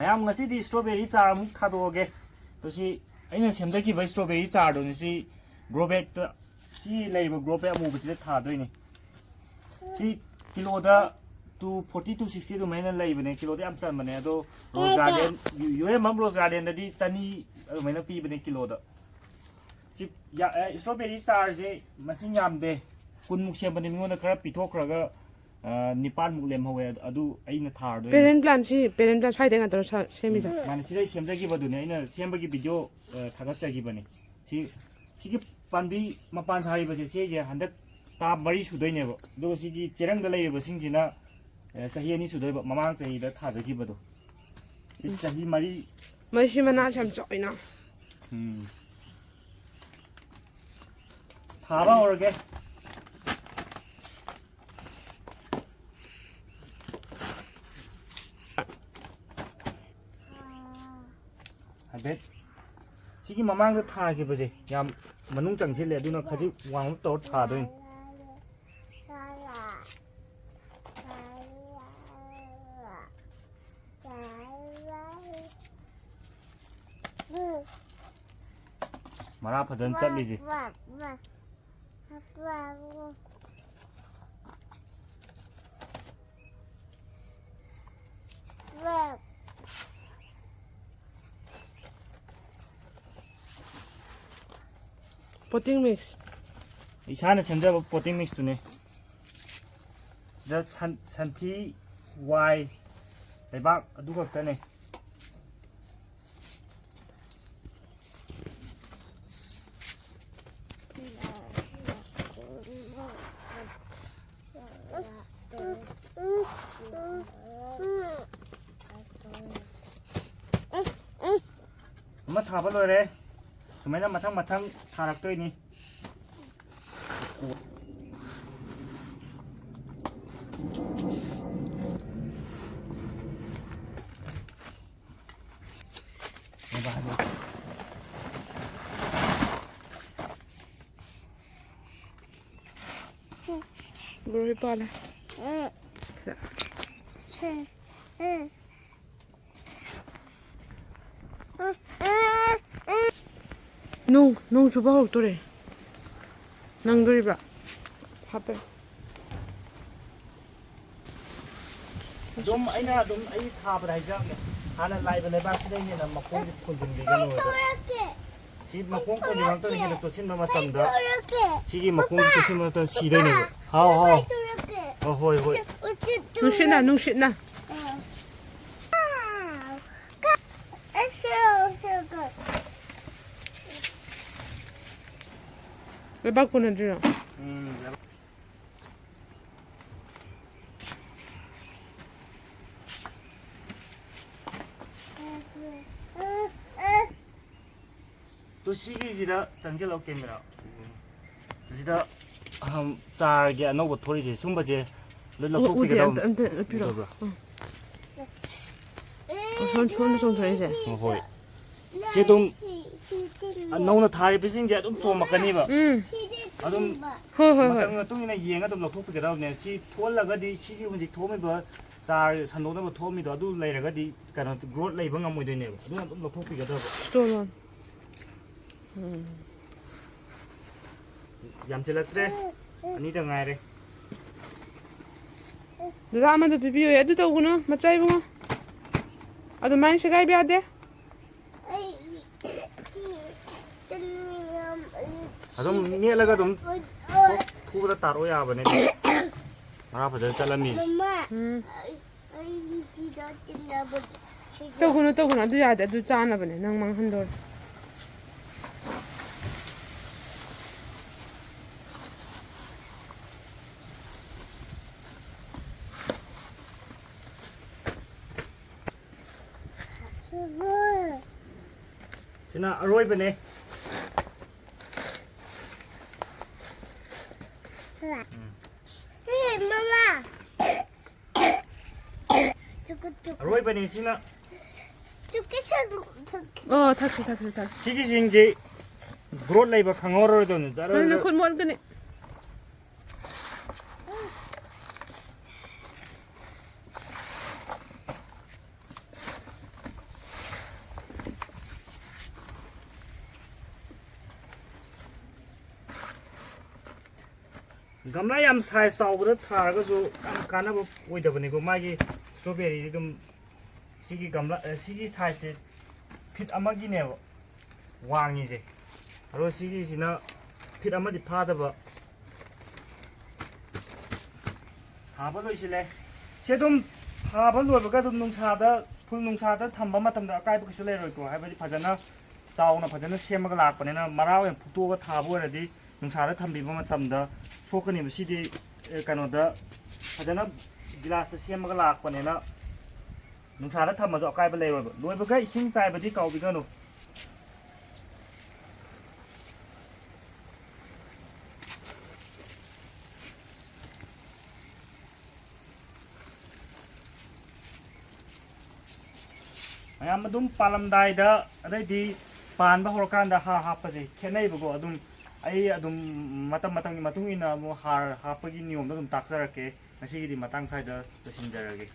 ꯃꯌꯥꯝ ꯉꯁꯤꯗꯤ ꯁ꯭ꯇ꯭ꯔꯣꯕꯦꯔꯤ ꯆꯥꯔ ꯑꯃꯨꯛ ꯊꯥꯗꯣꯛꯑꯒꯦ ꯑꯗꯣ ꯁꯤ ꯑꯩꯅ ꯁꯦꯝꯗꯈꯤꯕ ꯁ꯭ꯇ꯭ꯔꯣꯕꯦꯔꯤ ꯆꯥꯔꯗꯣ ꯁꯤ ꯒ꯭ꯔꯣꯕꯦꯛꯇ ꯁꯤ ꯂꯩꯔꯤꯕ ꯒ꯭ꯔꯣꯕꯦꯛ ꯑꯃꯨꯕꯁꯤꯗ ꯊꯥꯗꯣꯏꯅꯦ ꯁꯤ ꯀꯤꯂꯣꯗ 240 260 ꯑꯗꯨꯃꯥꯏꯅ ꯂꯩꯕꯅꯦ ꯀꯤꯂꯣꯗ ꯌꯥꯝ ꯆꯟꯕꯅꯦ ꯑꯗꯣ ꯔꯣꯁ ꯒꯥꯔꯗꯦꯟ ꯌꯨꯔꯦꯝꯕꯝ ꯔꯣꯁ ꯒꯥꯔꯗꯦꯟꯗꯗꯤ 200 ꯑꯗꯨꯃꯥꯏꯅ ꯄꯤꯕꯅꯦ ꯀꯤꯂꯣꯗ ꯁꯤ ꯁ꯭ꯇ꯭ꯔꯣꯕꯦꯔꯤ ꯆꯥꯔꯁꯦ ꯃꯁꯤꯡ ꯌꯥꯝꯗꯦ 10ꯃꯨꯛ ꯁꯦꯝꯕꯅꯦ ꯃꯤꯉꯣꯟꯗ ꯈꯔ ꯄꯤꯊꯣꯛꯈ꯭ꯔꯒ 9ꯃꯨꯛ ꯂꯦꯝꯍꯧꯋꯦ ꯑꯗꯨ ꯑꯩꯅ ꯊꯥꯔꯗꯣꯏꯅꯦ ꯄꯦꯔꯦꯟ ꯄ꯭ꯂꯥꯟ ꯁ꯭ꯋꯥꯏꯗ ꯉꯥꯛꯇꯔꯣ ꯁꯦꯝꯃꯤꯁꯦ ꯃꯥꯅꯦ ꯁꯤꯗꯩ ꯁꯦꯝꯖꯈꯤꯕꯗꯨꯅꯦ ꯑꯩꯅ ꯁꯦꯝꯕꯒꯤ ꯚꯤꯗꯤꯑꯣ ꯊꯥꯒꯠꯆꯈꯤꯕꯅꯦ ꯁꯤꯒꯤ ꯄꯥꯝꯕꯤ ꯃꯄꯥꯟ ꯁꯥꯔꯤꯕꯁꯦ ꯁꯤꯁꯦ ꯍꯟꯗꯛ ꯇꯥ 4 ꯁꯨꯗꯣꯏꯅꯦꯕ ꯑꯗꯨꯒ ꯁꯤꯒꯤ ꯆꯦꯔꯪꯗ ꯂꯩꯔꯤꯕꯁꯤꯡꯁꯤꯅ ꯆꯍꯤ 2 ꯁꯨꯗꯣꯏꯕ ꯃꯃꯥꯡ ꯆꯍꯤꯗ ꯊꯥꯖꯈꯤꯕꯗꯣ ꯁꯤ ꯆꯍꯤ 4 ꯃꯁꯤ ꯃꯅꯥꯁꯦ ꯌꯥꯝ ꯆꯥꯎꯏꯅ ꯊꯥꯕ ꯍꯧꯔꯒꯦ ꯍꯥꯏꯐꯦꯠ ꯁꯤꯒꯤ ꯃꯃꯥꯡꯗ ꯊꯥꯈꯤꯕꯁꯦ ꯌꯥꯝ ꯃꯅꯨꯡ ꯆꯪꯁꯤꯜꯂꯦ ꯑꯗꯨꯅ ꯈꯖꯤꯛ ꯋꯥꯡꯂꯞ ꯇꯧꯔ ꯊꯥꯗꯣꯏꯅꯤ ꯃꯔꯥ ꯐꯖꯅ ꯆꯠꯂꯤꯁꯦ ꯄꯣꯇꯤꯡ mix 이사는 샘자고 보팅 믹스네. 저 산티 와이 대박 누가 없다네. 엄마 다 발로래. 주말에 마탕 타락도이니. Berapa pala? Nung coba hok tuh deh. Nang duri bra. Apa? Dom aina dom ai thaba dai jam ne. Hana lai ba ba sidai ne na makong ji kunjung de gano da. Si makong ko ni wang to ni da to sin ma tam da. Si gi makong ji sin ma to si dai ne. Hao. Oh hoi. Nung shit na. Bebak pun ada. तो 시기지다 정절 없게입니다. 지다 짜게 안오고 토리지 숨바지 르르 필요. 손 토리지. 호이. 지금 너는 다리 비신게 좀 막가니바. 아좀 맞는 동이나 이해가 좀 놓고 되다네. 지 토올라가디 시기 훈직 토메바 자 산도도 토미도 아두 레라가디 가는 그롯 레이버 감모이되네. 누가 좀 놓고 되다. 스토론. 얌질라트레 아니다 ngaire. 드라마도 비비요. 얘도 더구나. 맞자이 봉아. 아도 많이 시가이 비하대. 아좀 미엘라가 좀 후보다 따로 야버네. 마라 버전 잘라미. 더구나. 도 야대. 도 짜나 보네. 낭망 한돌. Sina aroy bane. Mama. aroy bane sina. 탁시. 시기징지 그롯 레이버 강어로도는 자르. 그래서 콘 먹으네. ꯒꯝꯂꯥ ꯌꯥꯝ size ꯆꯥꯎꯕꯗ ꯊꯥꯔꯒꯁꯨ ꯌꯥꯝ ꯀꯥꯟꯅꯕ ꯑꯣꯏꯗꯕꯅꯤꯀꯣ ꯃꯥꯒꯤ ꯁ꯭ꯇ꯭ꯔꯣꯕꯦꯔꯤꯗꯤ ꯑꯗꯨꯝ ꯁꯤꯒꯤ ꯒꯝꯂꯥ ꯁꯤꯒꯤ ꯁꯥꯏꯖꯁꯦ fit ꯑꯃꯒꯤꯅꯦꯕ ꯋꯥꯡꯉꯤꯁꯦ ꯑꯗꯣ ꯁꯤꯒꯤꯁꯤꯅ ꯐꯤꯠ ꯑꯃꯗꯤ ꯐꯥꯗꯕ ꯊꯥꯕ ꯂꯣꯏꯁꯤꯜꯂꯦ ꯁꯤ ꯑꯗꯨꯝ ꯊꯥꯕ ꯂꯣꯏꯕꯒ ꯑꯗꯨꯝ ꯅꯨꯡꯁꯥꯗ ꯐꯨꯜ ꯅꯨꯡꯁꯥꯗ ꯊꯝꯕ ꯃꯇꯝꯗ ꯑꯀꯥꯏꯕ ꯀꯩꯁꯨ ꯂꯩꯔꯣꯏꯀꯣ ꯍꯥꯏꯕꯗꯤ ꯐꯖꯅ ꯆꯥꯎꯅ ꯐꯖꯅ ꯁꯦꯝꯃꯒ ꯂꯥꯛꯄꯅꯤꯅ ꯃꯔꯥ ꯑꯣꯏꯅ ꯐꯨꯛꯇꯣꯛꯑꯒ ꯊꯥꯕ ꯑꯣꯏꯔꯗꯤ ꯅꯨꯡꯁꯥꯗ ꯊꯝꯕꯤꯕ ꯃꯇꯝꯗ ꯁꯣꯛꯀꯅꯦꯕ ꯁꯤꯗꯤ ꯀꯩꯅꯣꯗ ꯐꯖꯅ ꯒꯤꯂꯥꯁꯇ ꯁꯦꯝꯃꯒ ꯂꯥꯛꯄꯅꯤꯅ ꯅꯨꯡꯁꯥꯗ ꯊꯝꯃꯁꯨ ꯑꯀꯥꯏꯕ ꯂꯩꯔꯣꯏꯕ ꯂꯣꯏꯕꯒ ꯏꯁꯤꯡ ꯆꯥꯏꯕꯗꯤ ꯀꯥꯎꯕꯤꯒꯅꯨ ꯃꯌꯥꯝ ꯑꯗꯨꯝ ꯄꯥꯜꯂꯝꯗꯥꯏꯗ ꯑꯗꯩꯗꯤ ꯄꯥꯟꯕ ꯍꯧꯔꯀꯥꯟꯗ ꯍꯥꯔ ꯍꯥꯞꯄꯁꯦ ꯈꯦꯠꯅꯩꯕꯀꯣ ꯑꯗꯨꯝ ꯑꯩ ꯑꯗꯨꯝ ꯃꯇꯝ ꯃꯇꯝꯒꯤ ꯃꯇꯨꯡ ꯏꯟꯅ ꯑꯃꯨꯛ ꯍꯥꯔ ꯍꯥꯞꯄꯒꯤ ꯅꯤꯌꯣꯝꯗꯣ ꯑꯗꯨꯝ ꯇꯥꯛꯆꯔꯛꯀꯦ ꯉꯁꯤꯒꯤꯗꯤ ꯃꯇꯥꯡ ꯁ꯭ꯋꯥꯏꯗ ꯂꯣꯏꯁꯤꯟꯖꯔꯒꯦ